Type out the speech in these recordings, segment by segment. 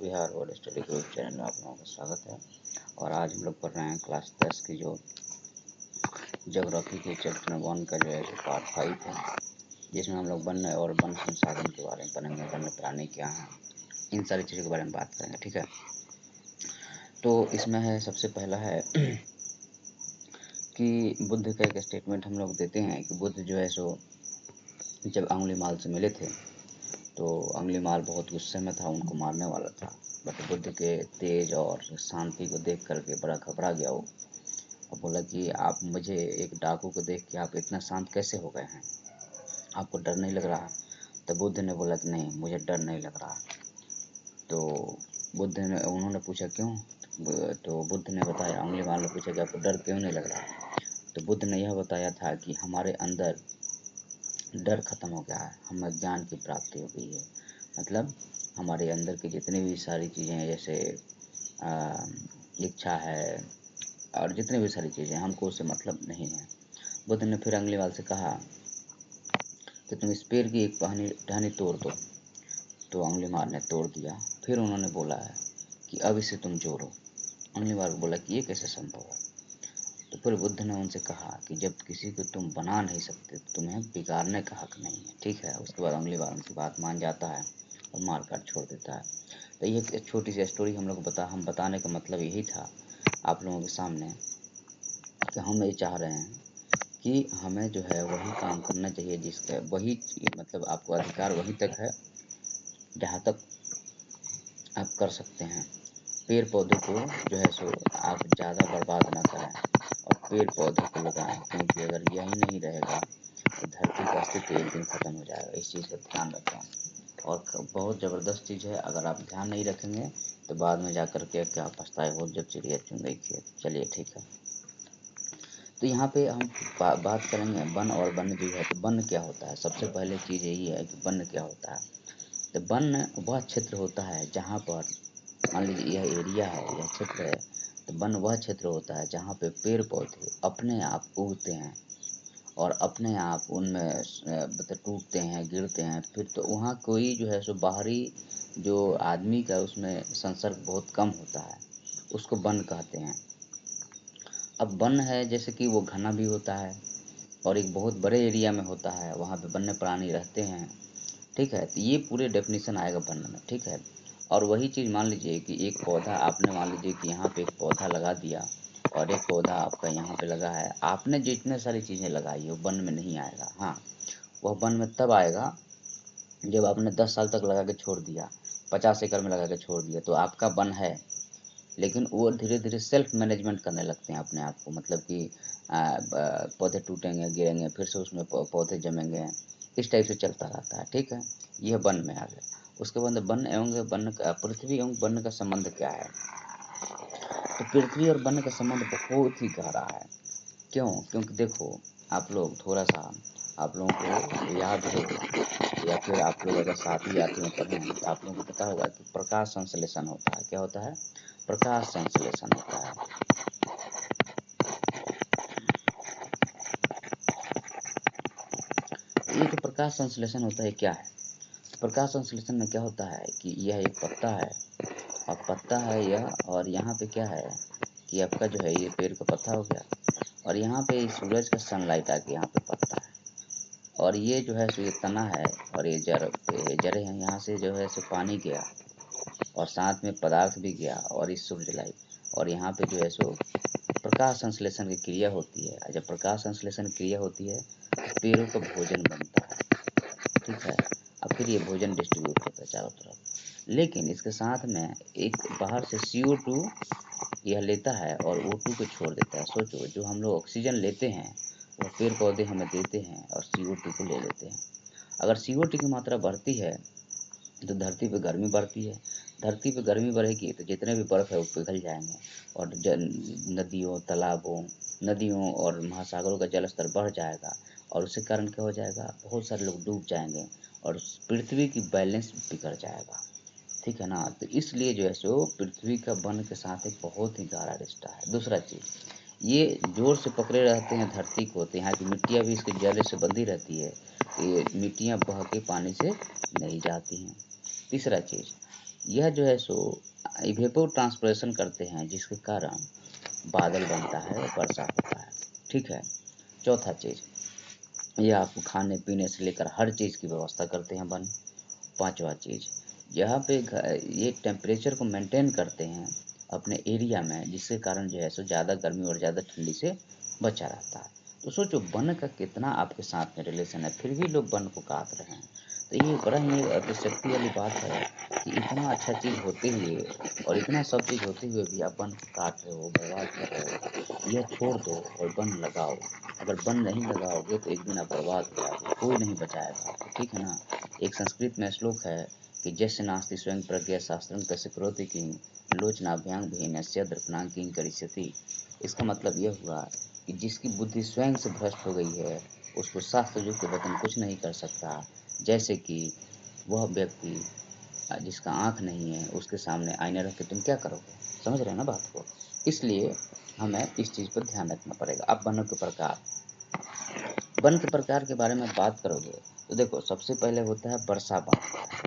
Bihar world study group channel में आप लोगों का स्वागत है। और आज हम लोग पढ़ रहे हैं क्लास 10 की जो ज्योग्राफी के चैप्टर 1 का जो है पार्ट 5 है, जिसमें हम लोग वन्य और वन संसाधन के बारे में पढ़ेंगे। वन्य प्राणी क्या हैं, इन सारी चीज़ों के बारे में बात करेंगे। ठीक है, तो इसमें है सबसे पहला है कि बुद्ध का एक स्टेटमेंट हम लोग देते हैं कि बुद्ध जो है सो जब अंगुलीमाल से मिले थे तो अंगुलीमाल बहुत गुस्से में था, उनको मारने वाला था। बट बुद्ध के तेज और शांति को देख करके बड़ा घबरा गया वो, और बोला कि आप मुझे एक डाकू को देख के आप इतना शांत कैसे हो गए हैं, आपको डर नहीं लग रहा? तो बुद्ध ने बोला कि नहीं, मुझे डर नहीं लग रहा। तो उन्होंने पूछा क्यों? तो बुद्ध ने बताया, अंगुलीमाल ने पूछा कि आपको डर क्यों नहीं लग रहा? तो बुद्ध ने यह बताया था कि हमारे अंदर डर खत्म हो गया है, हमें ज्ञान की प्राप्ति हो गई है। मतलब हमारे अंदर की जितनी भी सारी चीज़ें हैं, जैसे इच्छा है और जितनी भी सारी चीज़ें, हमको उससे मतलब नहीं है। बुद्ध ने फिर अंगुलीमाल से कहा कि तुम इस पेड़ की एक टहनी तोड़ दो। तो अंगुलीमाल ने तोड़ दिया। फिर उन्होंने बोला है कि अब इसे तुम जोड़ो। अंगुलीमाल बोला कि ये कैसे संभव है? तो फिर बुद्ध ने उनसे कहा कि जब किसी को तुम बना नहीं सकते तो तुम्हें बिगाड़ने का हक नहीं है। ठीक है, उसके बाद अंगुलीमाल उनकी बात मान जाता है और मार काट छोड़ देता है। तो ये एक छोटी सी स्टोरी हम बताने का मतलब यही था आप लोगों के सामने कि हम ये चाह रहे हैं कि हमें जो है वही काम करना चाहिए जिसका वही मतलब आपको अधिकार वहीं तक है जहाँ तक आप कर सकते हैं। पेड़ पौधे को जो है सो आप ज़्यादा बर्बाद ना करें और पेड़ पौधे को लगाएं, क्योंकि अगर यही नहीं रहेगा तो धरती का अस्तित्व एक दिन ख़त्म हो जाएगा। इस चीज़ का ध्यान रखें। और बहुत ज़बरदस्त चीज़ है, अगर आप ध्यान नहीं रखेंगे तो बाद में जा कर के क्या पछताए हो जब चिड़िया चुन गई खेत। चलिए ठीक है, तो यहाँ पे हम बात करेंगे वन और वन्यजीव है। तो वन क्या होता है? सबसे पहले चीज़ यही है कि वन क्या होता है। तो वन वह क्षेत्र होता है जहाँ पर मान लीजिए यह एरिया है, यह क्षेत्र है, तो वन वह क्षेत्र होता है जहाँ पे पेड़ पौधे अपने आप उगते हैं और अपने आप उनमें मतलब टूटते हैं, गिरते हैं। फिर तो वहाँ कोई जो है सो बाहरी जो आदमी का उसमें संसर्ग बहुत कम होता है, उसको वन कहते हैं। अब वन है जैसे कि वो घना भी होता है और एक बहुत बड़े एरिया में होता है, वहाँ पे वन्य प्राणी रहते हैं। ठीक है, तो ये पूरे डेफिनेशन आएगा वन में। ठीक है, और वही चीज़ मान लीजिए कि एक पौधा आपने मान लीजिए कि यहाँ पे एक पौधा लगा दिया और एक पौधा आपका यहाँ पे लगा है, आपने जितने सारी चीज़ें लगाई है वो वन में नहीं आएगा। हाँ, वह वन में तब आएगा जब आपने 10 साल तक लगा के छोड़ दिया, 50 एकड़ में लगा के छोड़ दिया, तो आपका वन है। लेकिन वो धीरे-धीरे सेल्फ मैनेजमेंट करने लगते हैं अपने आप को, मतलब कि पौधे टूटेंगे, गिरेंगे, फिर से उसमें पौधे जमेंगे, इस टाइप से चलता रहता है। ठीक है, यह वन में आ गया। उसके बाद वन एवं वन का पृथ्वी एवं वन का संबंध क्या है? तो पृथ्वी और वन का संबंध बहुत ही गहरा है। क्यों? क्योंकि देखो, आप लोग थोड़ा सा आप लोगों को याद हो या फिर आप लोग अगर 7वीं 8वीं में पढ़े हैं तो आप लोगों को पता होगा कि प्रकाश संश्लेषण होता है। क्या होता है? प्रकाश संश्लेषण होता है। ये जो प्रकाश संश्लेषण होता है क्या है? प्रकाश संश्लेषण में क्या होता है कि यह एक पत्ता है और पत्ता है यह, और यहाँ पे क्या है कि आपका जो है ये पेड़ का पत्ता हो गया और यहाँ पे सूरज का सनलाइट आके यहाँ पे पत्ता है, और ये जो है सो ये तना है और ये जड़ें हैं, यहाँ से जो है सो पानी गया और साथ में पदार्थ भी गया और इस सूर्य लाइट, और यहाँ पे जो है सो प्रकाश संश्लेषण की क्रिया होती है। जब प्रकाश संश्लेषण क्रिया होती है तो पेड़ों का भोजन बनता है। ठीक है, अब फिर ये भोजन डिस्ट्रीब्यूट होता है चारों तरफ। लेकिन इसके साथ में एक बाहर से CO2 यह लेता है और O2 को छोड़ देता है। सोचो, जो हम लोग ऑक्सीजन लेते हैं वह पेड़ पौधे हमें देते हैं और CO2 को ले लेते हैं। अगर CO2 की मात्रा बढ़ती है तो धरती पे गर्मी बढ़ती है। धरती पे गर्मी बढ़ेगी तो जितने भी बर्फ़ है वो पिघल जाएंगे और नदियों और महासागरों का जल स्तर बढ़ जाएगा, और उसके कारण क्या हो जाएगा, बहुत सारे लोग डूब जाएंगे और पृथ्वी की बैलेंस बिगड़ जाएगा। ठीक है ना? तो इसलिए जो है सो पृथ्वी का वन के साथ एक बहुत ही गहरा रिश्ता है। दूसरा चीज़, ये जोर से पकड़े रहते हैं धरती को, तो यहाँ की मिट्टियाँ भी इसके जले से बंधी रहती है, ये मिट्टियाँ बह के पानी से नहीं जाती हैं। तीसरा चीज़, यह जो है सो इवेपो ट्रांसपिरेशन करते हैं, जिसके कारण बादल बनता है और वर्षा होता है। ठीक है। चौथा चीज़, ये आपको खाने पीने से लेकर हर चीज़ की व्यवस्था करते हैं वन। पांचवा चीज़, यहाँ पे ये टेम्परेचर को मेंटेन करते हैं अपने एरिया में, जिसके कारण जो है सो ज़्यादा गर्मी और ज़्यादा ठंडी से बचा रहता है। तो सोचो वन का कितना आपके साथ में रिलेशन है, फिर भी लोग वन को काट रहे हैं। तो ये बड़ा ही अतिशक्ति वाली बात है कि इतना अच्छा चीज़ होते हुए और इतना सब चीज़ होते हुए भी आप वन को काट रहे हो, बर्बाद कर रहे हो। यह छोड़ दो और वन लगाओ। अगर वन नहीं लगाओगे तो एक दिन आप बर्बाद हो जाओगे, कोई नहीं बचाएगा आपको। ठीक है ना। एक संस्कृत में श्लोक है कि जस्य नास्ति स्वयं प्रज्ञा शास्त्रं तस्य करोति किं लोचनाभ्यां भिन्नस्य दर्पणां किं करिष्यति। इसका मतलब यह हुआ कि जिसकी बुद्धि स्वयं से भ्रष्ट हो गई है, उसको शास्त्र युक्त वचन कुछ नहीं कर सकता। जैसे कि वह व्यक्ति जिसका आँख नहीं है, उसके सामने आईना रख के तुम क्या करोगे? समझ रहे हैं ना बात को? इसलिए हमें इस चीज़ पर ध्यान रखना पड़ेगा। अब वनों के प्रकार, वन के प्रकार के बारे में बात करोगे तो देखो सबसे पहले होता है वर्षा वन।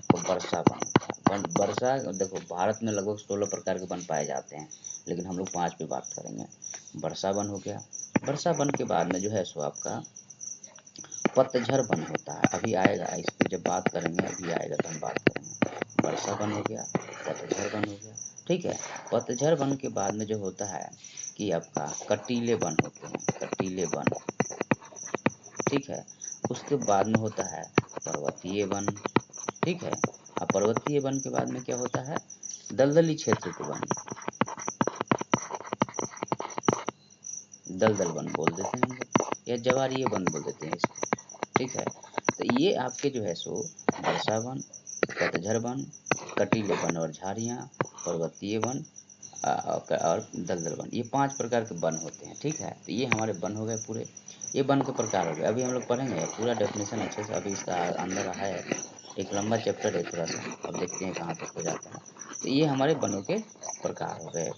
तो वर्षा वन होता है वर्षा, देखो भारत में लगभग 16 प्रकार के वन पाए जाते हैं, लेकिन हम लोग 5 पे बात करेंगे। वर्षा वन हो गया। वर्षा वन के बाद में जो है सो आपका पतझड़ वन होता है। अभी आएगा, इस पर जब बात करेंगे, अभी आएगा तो हम बात करेंगे। वर्षा वन हो गया, पतझड़ वन हो गया। ठीक है। पतझड़ वन के बाद में जो होता है कि आपका कटीले वन होते हैं, कटीले वन। ठीक है। उसके बाद में होता है पर्वतीय वन। ठीक है। अब पर्वतीय वन के बाद में क्या होता है? दलदली क्षेत्र के वन, दलदल वन बोल देते हैं हम लोग, या जवारीय वन बोल देते हैं इसको। ठीक है। तो ये आपके जो है सो वर्षा वन, पतझड़ वन, कटीले वन और झाड़ियाँ, पर्वतीय वन और दलदल वन, ये 5 प्रकार के वन होते हैं। ठीक है। तो ये हमारे वन हो गए पूरे, ये वन के प्रकार हो गए। अभी हम लोग पढ़ेंगे पूरा डेफिनेशन अच्छे से, अभी इसका अंदर है, एक लंबा चैप्टर है थोड़ा सा, अब देखते हैं कहाँ तक हो जाता है। तो ये हमारे वनों के प्रकार हो गए।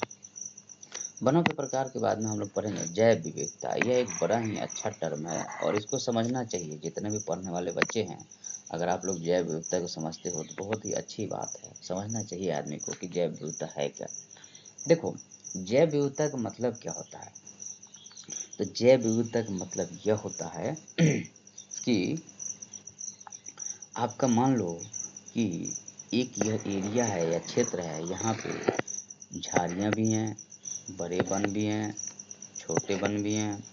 वनों के प्रकार के बाद में हम लोग पढ़ेंगे जैव विविधता। यह एक बड़ा ही अच्छा टर्म है और इसको समझना चाहिए जितने भी पढ़ने वाले बच्चे हैं। अगर आप लोग जैव विविधता को समझते हो तो बहुत ही अच्छी बात है, समझना चाहिए आदमी को कि जैव विविधता है क्या। देखो जैव विविधता का मतलब क्या होता है? तो जैव विविधता का मतलब यह होता है कि आपका मान लो कि एक यह एरिया है या क्षेत्र है, यहाँ पे झाड़ियाँ भी हैं, बड़े वन भी हैं, छोटे वन भी हैं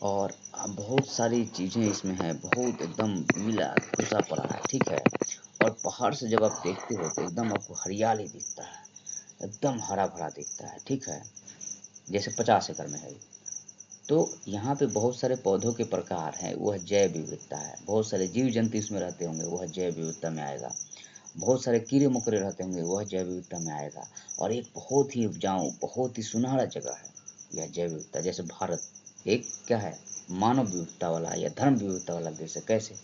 और बहुत सारी चीज़ें इसमें हैं, बहुत एकदम मिला घुसा पड़ा है। ठीक है। और पहाड़ से जब आप देखते हो तो एकदम आपको हरियाली दिखता है, एकदम हरा भरा दिखता है। ठीक है। जैसे 50 एकड़ में है। तो यहाँ पे बहुत सारे पौधों के प्रकार हैं, वह जैव विविधता है। बहुत सारे जीव जंतु इसमें रहते होंगे, वह जैव विविधता में आएगा। बहुत सारे कीड़े मकोड़े रहते होंगे, वह जैव विविधता में आएगा। और एक बहुत ही उपजाऊ, बहुत ही सुनहरा जगह है यह जैव विविधता। जैसे भारत एक क्या है, मानव विविधता वाला या धर्म विविधता वाला देश है। कैसे?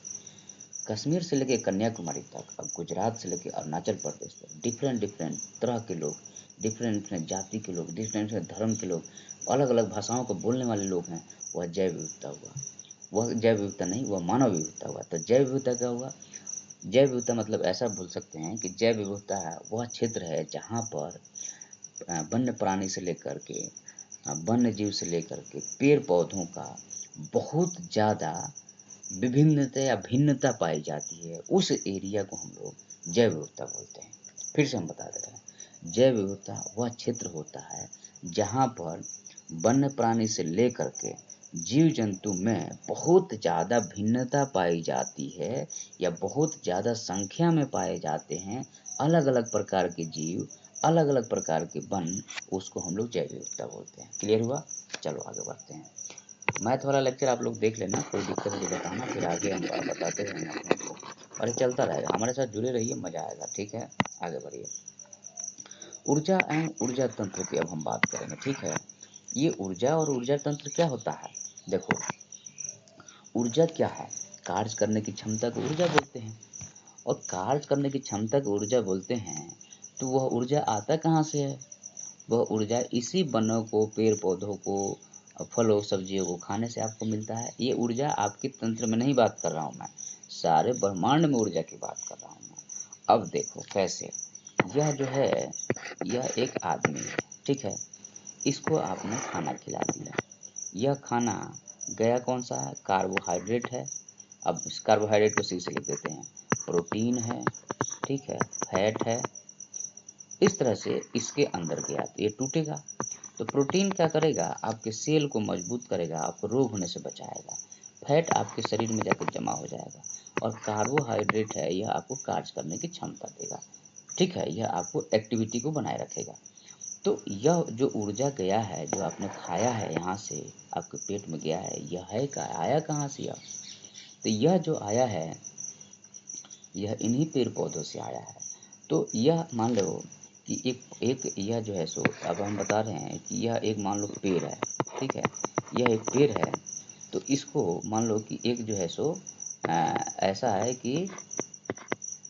कश्मीर से लेके कन्याकुमारी तक, अब गुजरात से लेके अरुणाचल प्रदेश तक, डिफरेंट डिफरेंट तरह के लोग, डिफरेंट डिफरेंट जाति के लोग, डिफरेंट डिफरेंट धर्म के लोग, अलग अलग भाषाओं को बोलने वाले लोग हैं। वह जैव विविधता हुआ। वह जैव विविधता नहीं, वह मानव विविधता हुआ। तो जैव विविधता क्या हुआ? जैव विविधता मतलब ऐसा बोल सकते हैं कि जैव विविधता है वह क्षेत्र है जहाँ पर वन्य प्राणी से लेकर के वन्य जीव से लेकर के पेड़ पौधों का बहुत ज़्यादा विभिन्नता या भिन्नता पाई जाती है। उस एरिया को हम लोग जैव विविधता बोलते हैं। फिर से हम बता दे रहे हैं, जैव विविधता वह क्षेत्र होता है जहाँ पर वन्य प्राणी से लेकर के जीव जंतु में बहुत ज़्यादा भिन्नता पाई जाती है या बहुत ज़्यादा संख्या में पाए जाते हैं अलग अलग प्रकार के जीव, अलग अलग प्रकार के वन, उसको हम लोग जैव विविधता बोलते हैं। क्लियर हुआ? चलो आगे बढ़ते हैं। मैथ वाला लेक्चर आप लोग देख लेना, कोई दिक्कत है तो बताना, फिर आगे हम बताते रहेंगे आप लोगों को। और ये चलता रहेगा, हमारे साथ जुड़े रहिए, मज़ा आएगा। ठीक है। आगे बढ़िए। ऊर्जा एवं ऊर्जा तंत्र की अब हम बात करेंगे। ठीक है। ये ऊर्जा और ऊर्जा तंत्र क्या होता है? देखो ऊर्जा क्या है? कार्य करने की क्षमता को ऊर्जा बोलते हैं। और कार्य करने की क्षमता को ऊर्जा बोलते हैं, तो वह ऊर्जा आता कहाँ से है? वह ऊर्जा इसी वनों को, पेड़ पौधों को, फलों सब्जियों को खाने से आपको मिलता है। ये ऊर्जा आपके तंत्र में नहीं बात कर रहा हूँ मैं, सारे ब्रह्मांड में ऊर्जा की बात कर रहा हूँ मैं। अब देखो कैसे, यह जो है यह एक आदमी है, ठीक है, इसको आपने खाना खिला दिया। यह खाना गया कौन सा है, कार्बोहाइड्रेट है। अब इस कार्बोहाइड्रेट को सी से लिख देते हैं, प्रोटीन है, ठीक है, फैट है। इस तरह से इसके अंदर गया तो ये टूटेगा। तो प्रोटीन क्या करेगा, आपके सेल को मजबूत करेगा, आपको रोग होने से बचाएगा। फैट आपके शरीर में जाकर जमा हो जाएगा। और कार्बोहाइड्रेट है, यह आपको कार्य करने की क्षमता देगा, ठीक है, यह आपको एक्टिविटी को बनाए रखेगा। तो यह जो ऊर्जा गया है, जो आपने खाया है यहाँ से, आपके पेट में गया है, यह है का आया कहाँ से यह? तो यह जो आया है, यह इन्हीं पेड़ पौधों से आया है। तो यह मान लो कि एक एक यह जो है सो, अब हम बता रहे हैं कि यह एक मान लो पेड़ है, ठीक है, यह एक पेड़ है। तो इसको मान लो कि एक जो है सो ऐसा है कि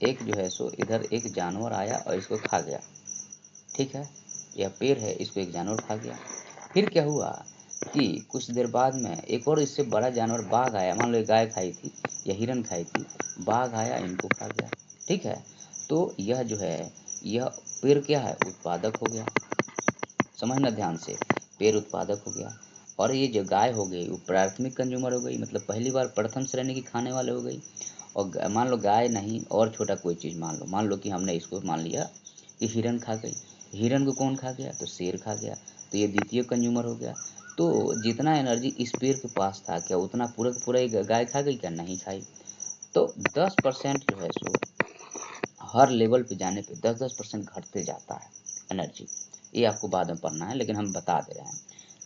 एक जो है सो इधर एक जानवर आया और इसको खा गया, ठीक है, यह पेड़ है, इसको एक जानवर खा गया। फिर क्या हुआ कि कुछ देर बाद में एक और इससे बड़ा जानवर बाघ आया, मान लो गाय खाई थी या हिरन खाई थी, बाघ आया इनको खा गया, ठीक है। तो यह जो है, यह पेड़ क्या है, उत्पादक हो गया। समझना ध्यान से, पेड़ उत्पादक हो गया। और ये जो गाय हो गई वो प्राथमिक कंज्यूमर हो गई, मतलब पहली बार प्रथम श्रेणी की खाने वाले हो गई। और मान लो गाय नहीं और छोटा कोई चीज़ मान लो कि हमने इसको मान लिया कि हिरन खा गई। हिरन को कौन खा गया, तो शेर खा गया, तो ये द्वितीय कंज्यूमर हो गया। तो जितना एनर्जी इस पेड़ के पास था, क्या उतना पूरा का पूरा ये गाय खा गई, क्या नहीं खाई। तो 10% जो है सो हर लेवल पे जाने पे 10% घटते जाता है एनर्जी। ये आपको बाद में पढ़ना है, लेकिन हम बता दे रहे हैं।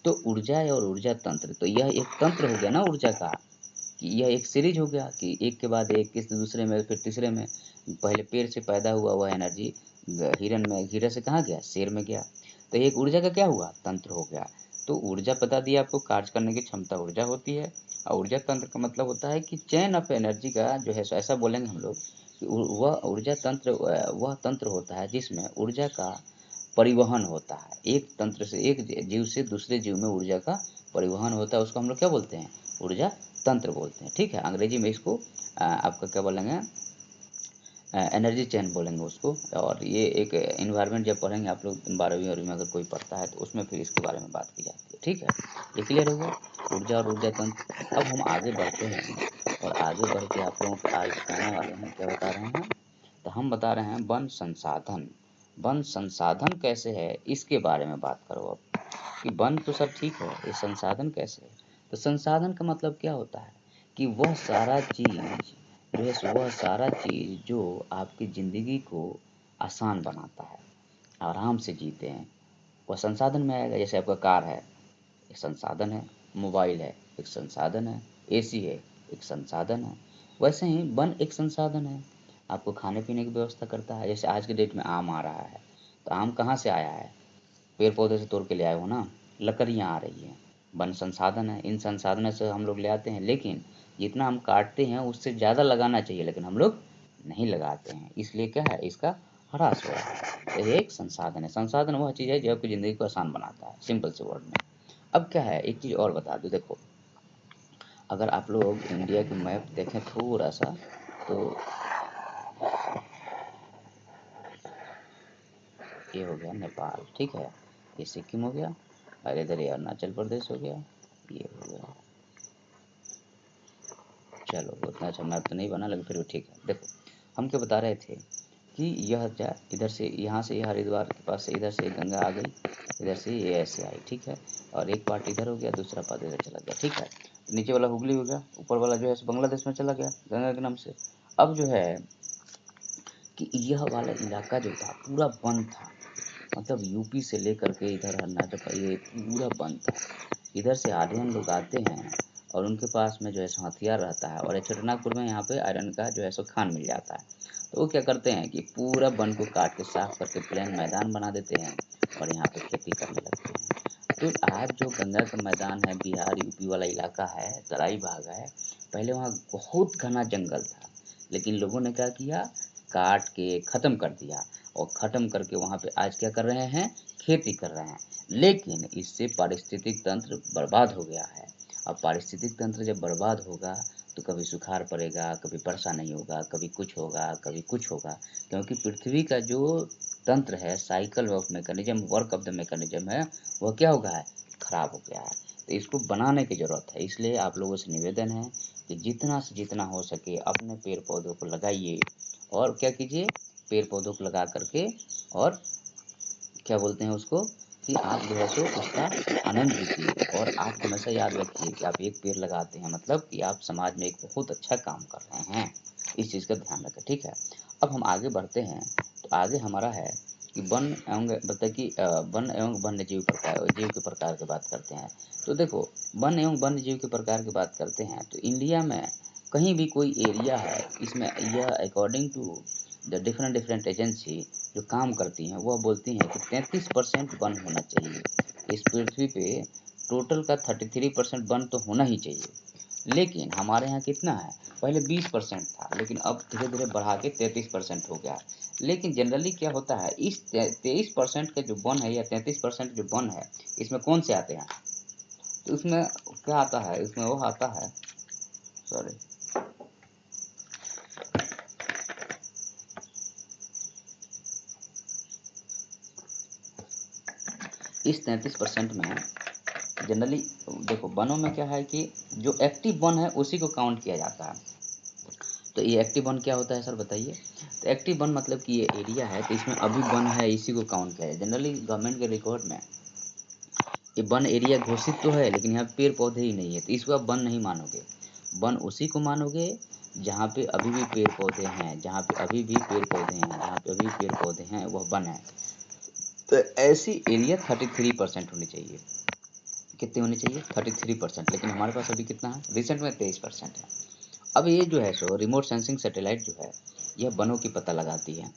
तो ऊर्जा और ऊर्जा तंत्र, तो यह एक तंत्र हो गया ना ऊर्जा का, कि यह एक सीरीज हो गया कि एक के बाद एक, किस दूसरे में, फिर तीसरे में। पहले पेड़ से पैदा हुआ वह एनर्जी हिरन में, हिरन से कहाँ गया, शेर में गया। तो एक ऊर्जा का क्या हुआ, तंत्र हो गया। तो ऊर्जा बता दिया आपको, कार्य करने की क्षमता ऊर्जा होती है। और ऊर्जा तंत्र का मतलब होता है कि चेन ऑफ एनर्जी का जो है सो, ऐसा बोलेंगे हम लोग कि वह ऊर्जा तंत्र वह तंत्र होता है जिसमें ऊर्जा का परिवहन होता है। एक तंत्र से, एक जीव से दूसरे जीव में ऊर्जा का परिवहन होता है, उसको हम लोग क्या बोलते हैं, ऊर्जा तंत्र बोलते हैं, ठीक है। अंग्रेजी में इसको आपका क्या बोलेंगे, एनर्जी चेन बोलेंगे उसको। और ये एक इन्वायरमेंट जब पढ़ेंगे आप लोग 12वीं में अगर कोई पढ़ता है तो उसमें फिर इसके बारे में बात की जाती है, ठीक है। ये क्लियर हो गया ऊर्जा और ऊर्जा तंत्र। अब हम आगे बढ़ते हैं और आगे बढ़ के आप लोगों को आज बताने वाले हैं, क्या बता रहे हैं, तो हम बता रहे हैं वन संसाधन। वन संसाधन कैसे है इसके बारे में बात करो अब, कि वन तो सब ठीक है, ये संसाधन कैसे है। तो संसाधन का मतलब क्या होता है कि वह सारा चीज़ जो है, वह सारा चीज़ जो आपकी ज़िंदगी को आसान बनाता है, आराम से जीते हैं, वह संसाधन में आएगा। जैसे आपका कार है, एक संसाधन है, मोबाइल है, एक संसाधन है, एसी है, एक संसाधन है। वैसे ही वन एक संसाधन है, आपको खाने पीने की व्यवस्था करता है। जैसे आज के डेट में आम आ रहा है, तो आम कहाँ से आया है, पेड़ पौधे से तोड़ के ले आए हो ना, लकड़ियाँ आ रही हैं, वन संसाधन है। इन संसाधनों से हम लोग ले आते हैं, लेकिन जितना हम काटते हैं उससे ज़्यादा लगाना चाहिए, लेकिन हम लोग नहीं लगाते हैं, इसलिए क्या है, इसका ह्रास हो रहा है। तो ये एक संसाधन है। संसाधन वह चीज़ है जो आपकी ज़िंदगी को आसान बनाता है, सिंपल से वर्ड में। अब क्या है, एक चीज़ और बता दूँ, देखो अगर आप लोग इंडिया की मैप देखें थोड़ा सा, तो ये हो गया नेपाल, ठीक है, ये सिक्किम हो गया, और इधर ये अरुणाचल प्रदेश हो गया, ये हो गया। चलो उतना अच्छा मैप तो नहीं बना, लेकिन फिर भी ठीक है। देखो हम क्या बता रहे थे कि यह इधर से, यहाँ से ये हरिद्वार के पास से इधर से गंगा आ गई, इधर से ये ऐसे आई, ठीक है, और एक पार्ट इधर हो गया, दूसरा पार्ट इधर चला गया, ठीक है। नीचे वाला हुगली हो गया, ऊपर वाला जो है बांग्लादेश में चला गया गंगा के नाम से। अब जो है कि यह वाला इलाका जो था पूरा बंद था, मतलब यूपी से लेकर के इधर अरुणाचल, ये पूरा बंद था। इधर से आर्यन लोग आते हैं और उनके पास में जो है सो हथियार रहता है, और छोटनागपुर में यहाँ पे आयरन का जो है सो खान मिल जाता है। तो वो क्या करते हैं कि पूरा वन को काट के साफ करके प्लेन मैदान बना देते हैं और यहाँ पे खेती करने लगते हैं। तो आज जो गंगा का मैदान है, बिहार यूपी वाला इलाका है, तराई भाग है, पहले वहाँ बहुत घना जंगल था, लेकिन लोगों ने क्या किया, काट के ख़त्म कर दिया, और ख़त्म करके वहाँ पे आज क्या कर रहे हैं, खेती कर रहे हैं। लेकिन इससे पारिस्थितिक तंत्र बर्बाद हो गया है। अब पारिस्थितिक तंत्र जब बर्बाद होगा तो कभी सुखाड़ पड़ेगा, कभी वर्षा नहीं होगा, कभी कुछ होगा, कभी कुछ होगा, क्योंकि पृथ्वी का जो तंत्र है, cycle of mechanism, work of the mechanism है, वह क्या हो गया है, खराब हो गया है। तो इसको बनाने की ज़रूरत है। इसलिए आप लोगों से निवेदन है कि जितना से जितना हो सके अपने पेड़ पौधों को लगाइए और क्या कीजिए, पेड़ पौधों को लगा करके और क्या बोलते हैं उसको, कि आप जो है सो उसका आनंद लीजिए। और आप हमेशा याद रखिए कि आप एक पेड़ लगाते हैं मतलब कि आप समाज में एक बहुत अच्छा काम कर रहे हैं। इस चीज़ का ध्यान रखें, ठीक है। अब हम आगे बढ़ते हैं, तो आगे हमारा है कि वन एवं मतलब कि वन एवं वन्य जीव के प्रकार की बात करते हैं। तो देखो, वन एवं वन्य जीव के प्रकार की बात करते हैं तो इंडिया में कहीं भी कोई एरिया है, इसमें यह according to the different different agency जो काम करती हैं, वह बोलती हैं कि 33% वन होना चाहिए। इस पृथ्वी पे टोटल का 33% वन तो होना ही चाहिए। लेकिन हमारे यहाँ कितना है, पहले 20% था, लेकिन अब धीरे धीरे बढ़ा के 33% हो गया। लेकिन जनरली क्या होता है, इस 23% का जो वन है या 33% जो वन है, इसमें कौन से आते हैं, तो उसमें क्या आता है, इसमें वो आता है, सॉरी, इस 33% में जनरली देखो, वनों में क्या है कि जो एक्टिव वन है उसी को काउंट किया जाता है। तो ये एक्टिव वन क्या होता है सर बताइए। तो एक्टिव वन मतलब कि ये एरिया है, तो इसमें अभी वन है, इसी को काउंट किया जाए। जनरली गवर्नमेंट के रिकॉर्ड में ये वन एरिया घोषित तो है, लेकिन यहाँ पेड़ पौधे ही नहीं है, तो इसको आप वन नहीं मानोगे। वन उसी को मानोगे जहाँ पे अभी भी पेड़ पौधे हैं, जहाँ पे अभी भी पेड़ पौधे हैं, जहाँ पे अभी पेड़ पौधे हैं, वह वन है। तो ऐसी एरिया 33% होनी चाहिए। कितनी होनी चाहिए, 33%। लेकिन हमारे पास अभी कितना है, रिसेंट में 23% है। अब ये जो है सो रिमोट सेंसिंग सैटेलाइट जो है, यह वनों की पता लगाती है।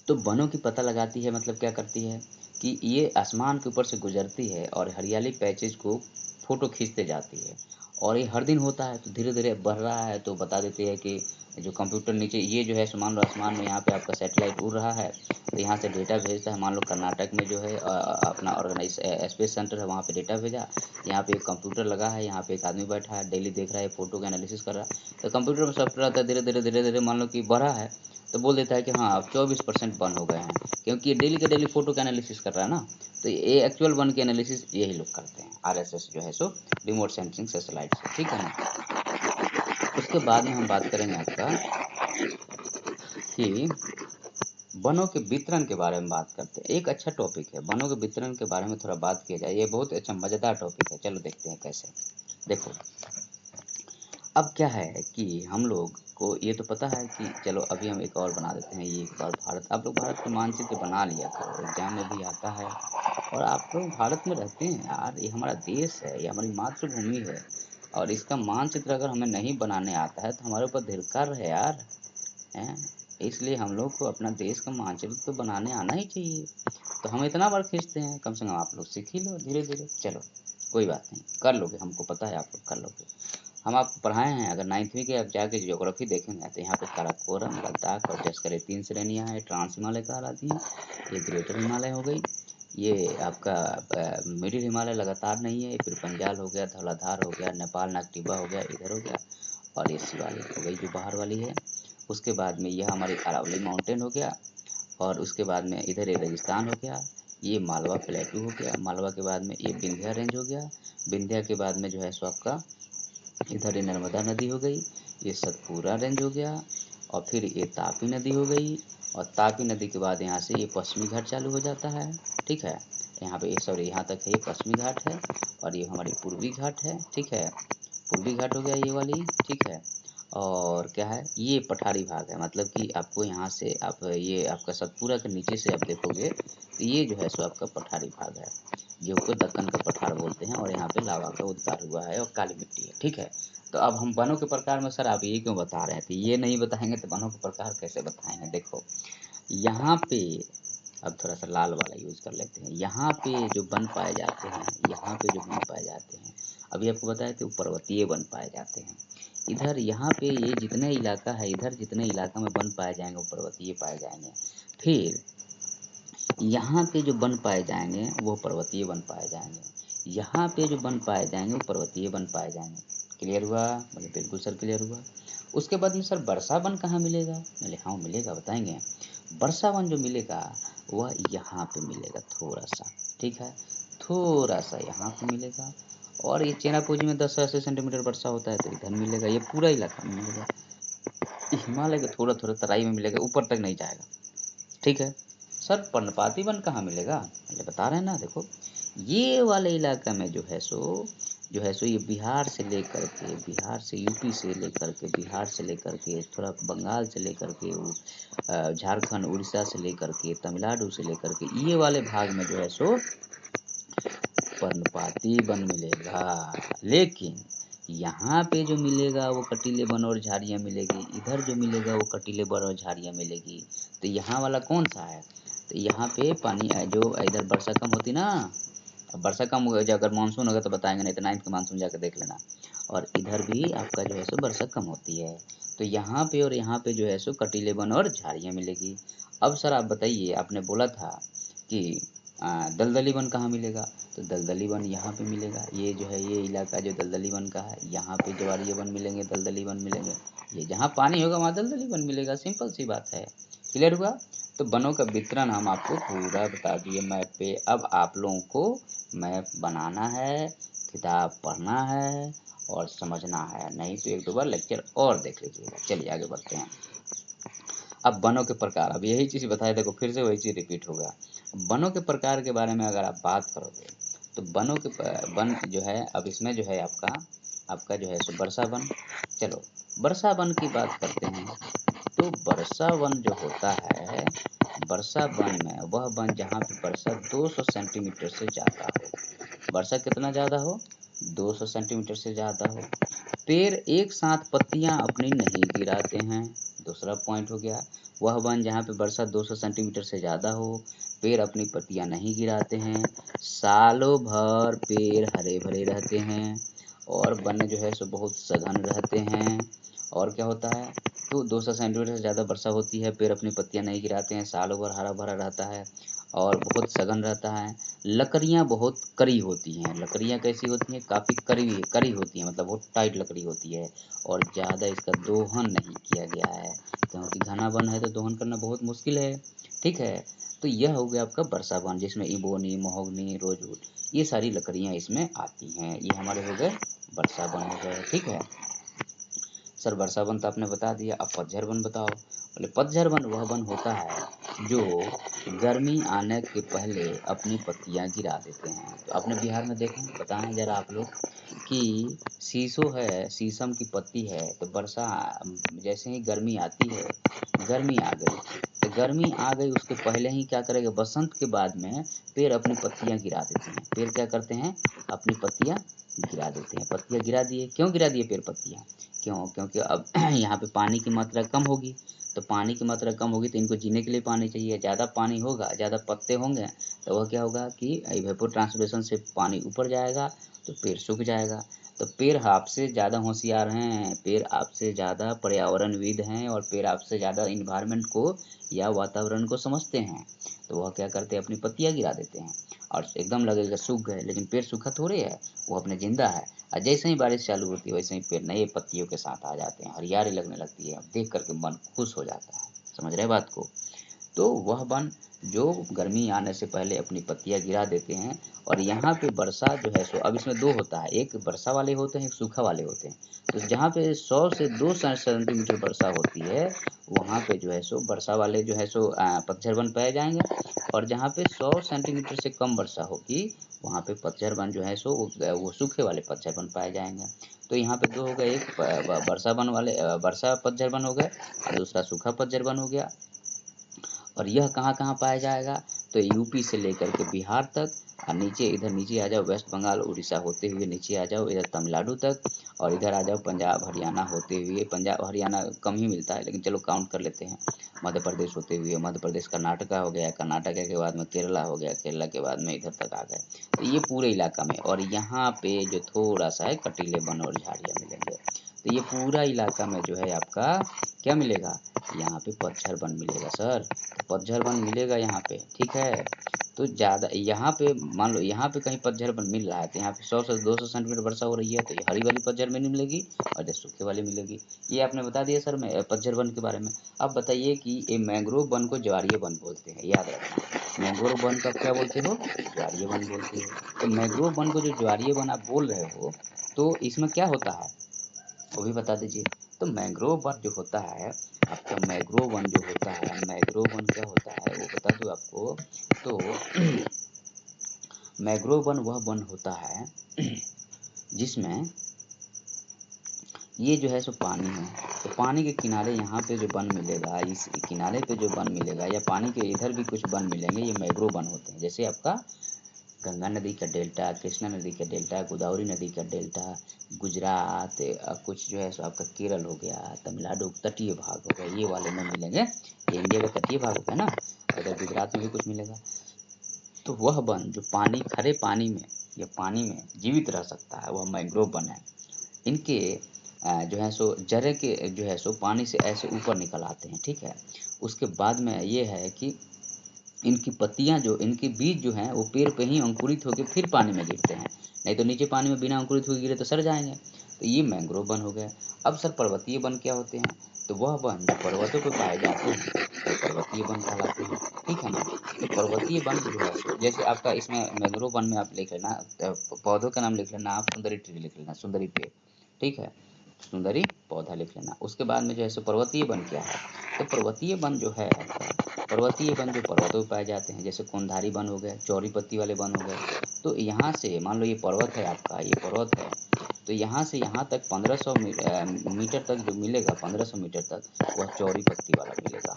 तो वनों की पता लगाती है मतलब क्या करती है कि ये आसमान के ऊपर से गुजरती है और हरियाली पैचेज को फ़ोटो खींचते जाती है। और ये हर दिन होता है, तो धीरे धीरे बढ़ रहा है, तो बता देती है कि जो कंप्यूटर नीचे ये जो है सो मान लो आसमान में यहाँ पे आपका सैटेलाइट उड़ रहा है, तो यहाँ से डेटा भेजता है। मान लो कर्नाटक में जो है अपना ऑर्गेनाइज स्पेस सेंटर है, वहाँ पे डेटा भेजा। यहाँ पे एक कंप्यूटर लगा है, यहाँ पे एक आदमी बैठा है, डेली देख रहा है, फोटो का एनालिसिस कर रहा है। तो कंप्यूटर में सॉफ्टवेयर आता है, धीरे धीरे मान लो कि बढ़ा है, तो बोल देता है कि हाँ अब 24% बर्न हो गए हैं, क्योंकि ये डेली का डेली फोटो का एनालिसिस कर रहा है ना। तो ये एक्चुअल वन के एनालिसिस यही लोग करते हैं, आरएसएस जो है सो रिमोट सेंसिंग सैटेलाइट से, ठीक है ना। उसके बाद में हम बात करेंगे आपका कि वनों के वितरण के बारे में बात करते हैं। एक अच्छा टॉपिक है, वनों के वितरण के बारे में थोड़ा बात किया जाए, ये बहुत अच्छा मज़ेदार टॉपिक है। चलो देखते हैं कैसे। देखो, अब क्या है कि हम लोग को ये तो पता है कि चलो अभी हम एक और बना देते हैं, ये एक बार भारत, आप लोग भारत का मानचित्र बना लिया करो, एग्जाम में भी आता है। और आप लोग भारत में रहते हैं यार, ये हमारा देश है, ये हमारी मातृभूमि है। और इसका मानचित्र अगर हमें नहीं बनाने आता है तो हमारे ऊपर धिक्कार है यार, हैं। इसलिए हम लोग को अपना देश का मानचित्र तो बनाने आना ही चाहिए। तो हम इतना बार खींचते हैं, कम से कम आप लोग सीख ही लो धीरे धीरे। चलो कोई बात नहीं, कर लोगे, हमको पता है आप लोग कर लोगे। हम आपको पढ़ाए हैं, अगर 9वीं के आप जाके ज्योग्राफी देखेंगे तो यहाँ पे काराकोरम, लद्दाख और जसकरे 3 श्रेणियाँ हैं, ट्रांस हिमालय कहलाती हैं। ये ग्रेटर हिमालय हो गई, ये आपका मिडिल हिमालय लगातार नहीं है, फिर पंजाल हो गया, धौलाधार हो गया, नेपाल नागटिबा हो गया, इधर हो गया, और ये शिवालिक हो गई जो बाहर वाली है। उसके बाद में यह हमारी अरावली माउंटेन हो गया, और उसके बाद में इधर ये रेगिस्तान हो गया, ये मालवा प्लेटू हो गया, मालवा के बाद में ये विंध्या रेंज हो गया, विंध्या के बाद में जो है सो आपका इधर ये नर्मदा नदी हो गई, ये सतपुरा रेंज हो गया, और फिर ये तापी नदी हो गई, और तापी नदी के बाद यहाँ से ये पश्चिमी घाट चालू हो जाता है, ठीक है। यहाँ पे सॉरी यहाँ तक है ये पश्चिमी घाट है, और ये हमारी पूर्वी घाट है, ठीक है। पूर्वी घाट हो गया ये वाली, ठीक है। और क्या है, ये पठारी भाग है, मतलब कि आपको यहाँ से आप ये आपका सतपुरा के नीचे से आप देखोगे तो ये जो है सो आपका पठारी भाग है, जिसको दक्कन का पठार बोलते हैं, और यहाँ पे लावा का उद्गार हुआ है और काली मिट्टी है, ठीक है। तो अब हम वनों के प्रकार में सर आप ये क्यों बता रहे हैं, तो ये नहीं बताएंगे तो वनों के प्रकार कैसे बताएंगे। देखो यहाँ पे अब थोड़ा सा लाल वाला यूज कर लेते हैं। यहाँ पे जो वन पाए जाते हैं, यहाँ पे जो वन पाए जाते हैं, अभी आपको बताया कि पर्वतीय वन पाए जाते हैं। इधर यहाँ पे ये जितने इलाका है, इधर जितने इलाका में वन पाए जाएंगे वो पर्वतीय पाए जाएंगे। फिर यहाँ पे जो वन पाए जाएंगे वो पर्वतीय वन पाए जाएंगे, यहाँ पे जो वन पाए जाएंगे वो पर्वतीय वन पाए जाएंगे। क्लियर हुआ? बोले बिल्कुल सर क्लियर हुआ। उसके बाद में सर वर्षा वन कहाँ मिलेगा? बोले हाँ मिलेगा, बताएंगे। वर्षा वन जो मिलेगा वह यहाँ पे मिलेगा थोड़ा सा, ठीक है, थोड़ा सा यहाँ पे मिलेगा। और ये चेनापोजी में 10 से 80 सेंटीमीटर वर्षा होता है तो इधर मिलेगा, ये पूरा इलाका में मिलेगा। हिमालय के थोड़ा थोड़ा तराई में मिलेगा, ऊपर तक नहीं जाएगा, ठीक है। सर पर्णपाती वन कहाँ मिलेगा? ये बता रहे हैं ना, देखो ये वाले इलाका में जो है सो ये बिहार से लेकर के, बिहार से यूपी से लेकर के, बिहार से लेकर के थोड़ा बंगाल से लेकर के झारखंड उड़ीसा से लेकर के तमिलनाडु से लेकर के ये वाले भाग में जो है सो पर्णपाती वन मिलेगा। लेकिन यहाँ पे जो मिलेगा वो कटीले वन और झाड़ियाँ मिलेगी, इधर जो मिलेगा वो कटीले वन और झाड़ियाँ मिलेगी। तो यहाँ वाला कौन सा है? तो यहाँ पे पानी जो इधर वर्षा कम होती ना, अब वर्षा कम हो अगर मानसून होगा तो बताएंगे, नहीं तो 9th का मानसून जाकर देख लेना। और इधर भी आपका जो है सो वर्षा कम होती है, तो यहाँ पे और यहाँ पे जो है सो कटीले वन और झाड़ियाँ मिलेगी। अब सर आप बताइए, आपने बोला था कि दलदली वन कहाँ मिलेगा? तो दलदली वन यहाँ पे मिलेगा। ये जो है ये इलाका जो दलदली वन का है, यहाँ पे ज्वारीय वन मिलेंगे, दलदली वन मिलेंगे। ये जहाँ पानी होगा वहाँ दलदली वन मिलेगा, सिंपल सी बात है। क्लियर हुआ? तो वनों का वितरण हम आपको पूरा बता दिए मैप पे। अब आप लोगों को मैप बनाना है, किताब पढ़ना है और समझना है, नहीं तो 1-2 बार लेक्चर और देख लीजिएगा। चलिए आगे बढ़ते हैं। अब वनों के प्रकार, अब यही चीज़ बताया, देखो फिर से वही चीज़ रिपीट हो गया। वनों के प्रकार के बारे में अगर आप बात करोगे तो वनों के वन जो है, अब इसमें जो है आपका जो है सो वर्षा वन। चलो वर्षा वन की बात करते हैं। तो वर्षा वन जो होता है, वर्षा वन में वह वन जहाँ पे वर्षा 200 सेंटीमीटर से ज़्यादा हो। वर्षा कितना ज़्यादा हो? 200 सेंटीमीटर से ज़्यादा हो। पेड़ एक साथ पत्तियां अपनी नहीं गिराते हैं। दूसरा पॉइंट हो गया, वह वन जहाँ पे वर्षा 200 सेंटीमीटर से ज़्यादा हो, पेड़ अपनी पत्तियां नहीं गिराते हैं, सालों भर पेड़ हरे भरे रहते हैं और वन जो है सो बहुत सघन रहते हैं। और क्या होता है? तो 200 सेंटीमीटर से ज़्यादा वर्षा होती है, पेड़ अपनी पत्तियां नहीं गिराते हैं, सालों भर हरा भरा रहता है और बहुत सघन रहता है। लकड़ियाँ बहुत कड़ी होती हैं। लकड़ियाँ कैसी होती हैं? काफ़ी कड़ी होती हैं, मतलब बहुत टाइट लकड़ी होती है और ज़्यादा इसका दोहन नहीं किया गया है, क्योंकि घना वन है तो दोहन करना बहुत मुश्किल है, ठीक है। तो यह हो गया आपका वर्षा वन, जिसमें इबोनी, महोगनी, रोजवुड ये सारी लकड़ियाँ इसमें आती हैं। ये हमारे हो गए वर्षा वन हो गए, ठीक है। सर वर्षा वन तो आपने बता दिया, अब पतझड़ वन बताओ। बोले पतझड़ वन वह वन होता है जो गर्मी आने के पहले अपनी पत्तियां गिरा देते हैं। तो आपने बिहार में देखा, बताएं जरा आप लोग कि शीशो है, शीशम की पत्ती है, तो वर्षा जैसे ही गर्मी आती है, गर्मी आ गई तो गर्मी आ गई उसके पहले ही क्या करेगा, बसंत के बाद में पेड़ अपनी पत्तियां गिरा देते हैं। पेड़ क्या करते हैं? अपनी पत्तियां गिरा देते हैं। पत्तियां गिरा दिए, क्यों गिरा दिए पेड़ पत्तियां? क्यों? क्योंकि अब यहाँ पे पानी की मात्रा कम होगी, तो पानी की मात्रा कम होगी तो इनको जीने के लिए पानी चाहिए। ज़्यादा पानी होगा, ज़्यादा पत्ते होंगे तो वह क्या होगा कि इवेपोट्रांसपिरेशन से पानी ऊपर जाएगा तो पेड़ सूख जाएगा। तो पेड़ आपसे ज़्यादा होशियार हैं, पेड़ आपसे ज़्यादा पर्यावरणविद हैं और पेड़ आपसे ज़्यादा इन्वायरमेंट को या वातावरण को समझते हैं। तो वह क्या करते हैं? अपनी पत्तियाँ गिरा देते हैं और एकदम लगेगा सूख गए, लेकिन पेड़ सूखा थोड़े है, वो अपने जिंदा है। और जैसे ही बारिश चालू होती है वैसे ही पेड़ नए पत्तियों के साथ आ जाते हैं, हरियाली लगने लगती है, देख करके मन खुश हो जाता है। समझ रहे बात को? तो वह वन जो गर्मी आने से पहले अपनी पत्तियां गिरा देते हैं। और यहाँ पे वर्षा जो है सो अब इसमें दो होता है, एक वर्षा वाले होते हैं, एक सूखा वाले होते हैं। तो जहाँ पे 100 से 200 सेंटीमीटर वर्षा होती है वहाँ पे जो है सो वर्षा वाले जो है सो पतझड़ वन पाए जाएंगे। और जहाँ पे 100 सेंटीमीटर से कम वर्षा होगी वहाँ पे पतझड़ वन जो है सो वो सूखे वाले पतझड़ वन पाए जाएंगे। तो यहाँ पे दो हो गए, एक वर्षा वन वाले वर्षा पतझड़ वन हो गए और दूसरा सूखा पतझड़ वन हो गया। और यह कहाँ-कहाँ पाया जाएगा? तो यूपी से लेकर के बिहार तक और नीचे इधर नीचे आ जाओ, वेस्ट बंगाल उड़ीसा होते हुए नीचे आ जाओ इधर तमिलनाडु तक और इधर आ जाओ पंजाब हरियाणा होते हुए, पंजाब हरियाणा कम ही मिलता है लेकिन चलो काउंट कर लेते हैं, मध्य प्रदेश होते हुए, मध्य प्रदेश कर्नाटका हो गया, कर्नाटका के बाद में केरला हो गया, केरला के बाद में इधर तक आ गए। तो ये पूरे इलाका में, और यहाँ पे जो थोड़ा सा है कटीले वन और झाड़ियाँ मिलेंगे। तो ये पूरा इलाका में जो है आपका क्या मिलेगा? यहाँ पे पतझड़ वन मिलेगा सर, तो पतझड़ वन मिलेगा यहाँ पे, ठीक है। तो ज़्यादा यहाँ पे मान लो यहाँ पे कहीं पतझड़ वन मिल रहा है तो यहाँ पे 100 से 200 सेंटीमीटर वर्षा हो रही है तो ये हरी वाली पतझड़ में नहीं मिलेगी और जो सूखे वाली मिलेगी। ये आपने बता दिया सर मैं पतझड़ वन के बारे में। अब बताइए कि ये मैंग्रोव वन को ज्वारीय वन बोलते हैं, याद रखना। मैंग्रोव वन का क्या बोलते हो? ज्वारीय वन बोलते हो। तो मैंग्रोव वन को जो ज्वारीय वन आप बोल रहे हो तो इसमें क्या होता है वो भी बता दीजिए। तो मैंग्रोव वन जो होता है आपका, मैंग्रोव वन जो होता है, मैंग्रोव वन क्या होता है वो बता दूं आपको। तो मैंग्रोव वन वह वन होता है जिसमें ये जो है सो पानी है, तो पानी के किनारे यहाँ पे जो वन मिलेगा, इस किनारे पे जो वन मिलेगा या पानी के इधर भी कुछ वन मिलेंगे, ये मैंग्रोव वन होते हैं। जैसे आपका गंगा नदी का डेल्टा, कृष्णा नदी का डेल्टा, गोदावरी नदी का डेल्टा, गुजरात, कुछ जो है सो आपका केरल हो गया, तमिलनाडु तटीय भाग हो गया, ये वाले में मिलेंगे। ये इंडिया का तटीय भाग हो गया ना, अगर गुजरात में भी कुछ मिलेगा। तो वह वन जो पानी, खरे पानी में या पानी में जीवित रह सकता है वह मैंग्रोव वन है। इनके जो है सो जड़े के जो है सो पानी से ऐसे ऊपर निकल आते हैं, ठीक है। उसके बाद में ये है कि इनकी पत्तियां जो, इनके बीज जो हैं वो पेड़ पे ही अंकुरित होकर फिर पानी में गिरते हैं, नहीं तो नीचे पानी में बिना अंकुरित होकर गिरे तो सड़ जाएंगे। तो ये मैंग्रोव वन हो गया। अब सर पर्वतीय वन क्या होते हैं? तो वह वन जो पर्वतों पर पाए जाते हैं वो पर्वतीय वन कहलाते हैं, ठीक है ना। तो पर्वतीय वन जो है सो जैसे आपका इसमें मैंग्रोव वन में आप लिख लेना, पौधों का नाम लिख लेना आप, सुंदरी ट्री लिख लेना, सुंदरी पेड़, ठीक है, सुंदरी पौधा लिख लेना। उसके बाद में जो है सो पर्वतीय वन क्या है? तो पर्वतीय वन जो है आपका, पर्वतीय वन जो पर्वतों पर पाए जाते हैं, जैसे कोंधारी वन हो गए, चौड़ी पत्ती वाले वन हो गए। तो यहाँ से मान लो ये पर्वत है आपका, ये पर्वत है, तो यहाँ से यहाँ तक 1500 मीटर तक जो मिलेगा, 1500 मीटर तक वह चौड़ी पत्ती वाला मिलेगा।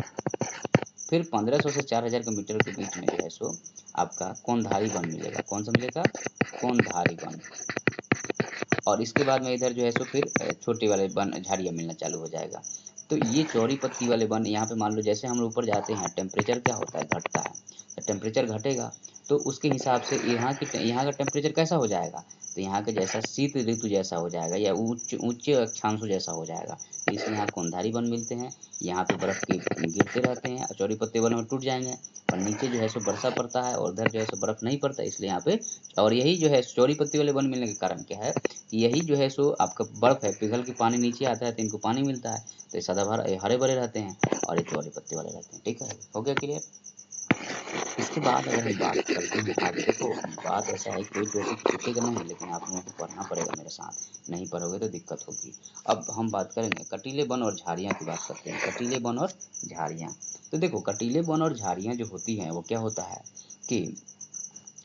फिर 1500 से 4000 के मीटर के बीच में जो है सो आपका कोंधारी वन मिलेगा। कौन सा मिलेगा? कोंधारी वन। और इसके बाद में इधर जो है सो फिर छोटे वाले वन, झाड़ियाँ मिलना चालू हो जाएगा। तो ये चौड़ी पत्ती वाले वन यहाँ पे मान लो जैसे हम लोग ऊपर जाते हैं टेम्परेचर क्या होता है, घटता है। तो टेम्परेचर घटेगा तो उसके हिसाब से यहाँ का टेम्परेचर कैसा हो जाएगा? तो यहाँ का जैसा शीत ऋतु जैसा हो जाएगा या ऊंचे अक्षांशों जैसा हो जाएगा। तो इसलिए यहाँ कोंधारी वन मिलते हैं, यहाँ पे बर्फ के गिरते रहते हैं, चौड़ी पत्ती वाले में टूट जाएंगे, और नीचे जो है सो वर्षा पड़ता है और उधर जो है सो बर्फ नहीं पड़ता, इसलिए यहाँ पे। और यही जो है चौड़ी पत्ती वाले वन मिलने के कारण क्या है कि यही जो है सो आपका बर्फ है, पिघल के पानी नीचे आता है तो इनको पानी मिलता है, तो ये सदाबहार हरे भरे रहते हैं और ये चौड़ी पत्ती वाले रहते हैं, ठीक है। हो गया क्लियर? इसके बाद अगर हम बात करते हैं आगे, देखो बात ऐसा है कोई टॉपिक छूटेगा नहीं, लेकिन आप लोगों को पढ़ना पड़ेगा मेरे साथ, नहीं पढ़ोगे तो दिक्कत होगी। अब हम बात करेंगे कटीले वन और झाड़ियाँ की बात करते हैं, कटीले वन और झाड़ियाँ। तो देखो कटीले वन और झाड़ियाँ जो होती हैं वो क्या होता है कि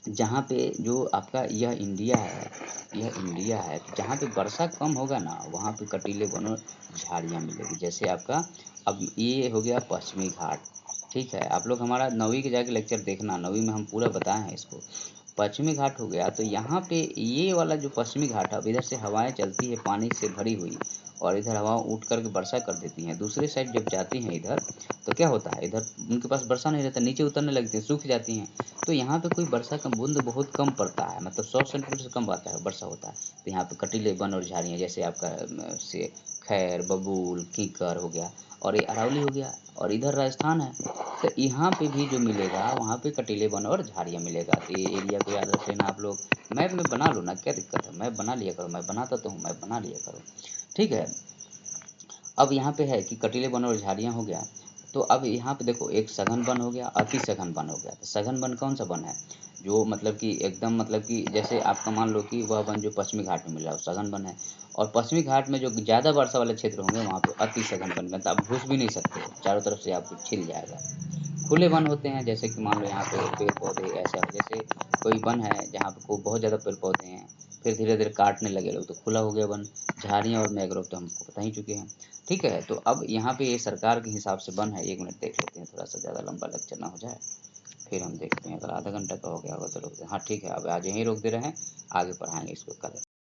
जहाँ पे जो आपका यह इंडिया है, यह इंडिया है, तो जहाँ पे वर्षा कम होगा ना वहाँ पे कटीले वन और झाड़ियाँ मिलेगी। जैसे आपका अब ये हो गया पश्चिमी घाट, ठीक है। आप लोग हमारा 9वीं के जाके लेक्चर देखना, 9वीं में हम पूरा बताए हैं इसको। पश्चिमी घाट हो गया, तो यहाँ पे ये वाला जो पश्चिमी घाट है, अब इधर से हवाएं चलती है पानी से भरी हुई और इधर हवा उठ करके वर्षा कर देती हैं। दूसरे साइड जब जाती हैं इधर तो क्या होता है, इधर उनके पास वर्षा नहीं रहता, नीचे उतरने लगती हैं, सूख जाती हैं। तो यहाँ पे कोई वर्षा का बूंद बहुत कम पड़ता है, मतलब 100 सेंटीमीटर से कम आता है वर्षा होता है। तो यहाँ पे कटीले वन और झाड़ियाँ, जैसे आपका से खैर, बबूल, कीकर हो गया और ये अरावली हो गया, और इधर राजस्थान है, तो यहाँ पे भी जो मिलेगा वहाँ पे कटीले वन और झाड़ियाँ मिलेगा। तो ये एरिया को याद रख लेना आप लोग, मैप में बना लो ना, क्या दिक्कत है, मैप बना लिया करो, मैं बनाता तो हूँ, मैप बना लिया करो, ठीक है। अब यहाँ पे है कि कटीले वन और झाड़ियाँ हो गया, तो अब यहाँ पे देखो एक सघन वन हो गया, अति सघन वन हो गया। तो सघन वन कौन सा वन है? जो मतलब कि एकदम मतलब कि जैसे आपका मान लो कि वह वन जो पश्चिमी घाट में मिल रहा है वो सघन वन है, और पश्चिमी घाट में जो ज़्यादा वर्षा वाले क्षेत्र होंगे वहाँ पे अति सघन वन, मतलब आप घुस भी नहीं सकते, चारों तरफ से आपको छिल जाएगा। खुले वन होते हैं, जैसे कि मान लो यहाँ पे पेड़ पौधे ऐसा है, जैसे कोई वन है जहाँ पे बहुत ज़्यादा पेड़ पौधे हैं, फिर धीरे धीरे काटने लगे लोग तो खुला हो गया वन। झाड़ियाँ और मैंग्रोव तो हमको बता ही चुके हैं, ठीक है। तो अब यहाँ पे ये सरकार के हिसाब से वन है, 1 मिनट देख लेते हैं, थोड़ा सा ज़्यादा लंबा लेक्चर ना हो जाए, फिर हम देखते हैं। अगर आधा घंटा का हो गया होगा तो रोक दें, हाँ ठीक है, अब आज यहीं रोक दे रहे हैं, आगे पढ़ाएंगे इसको कल।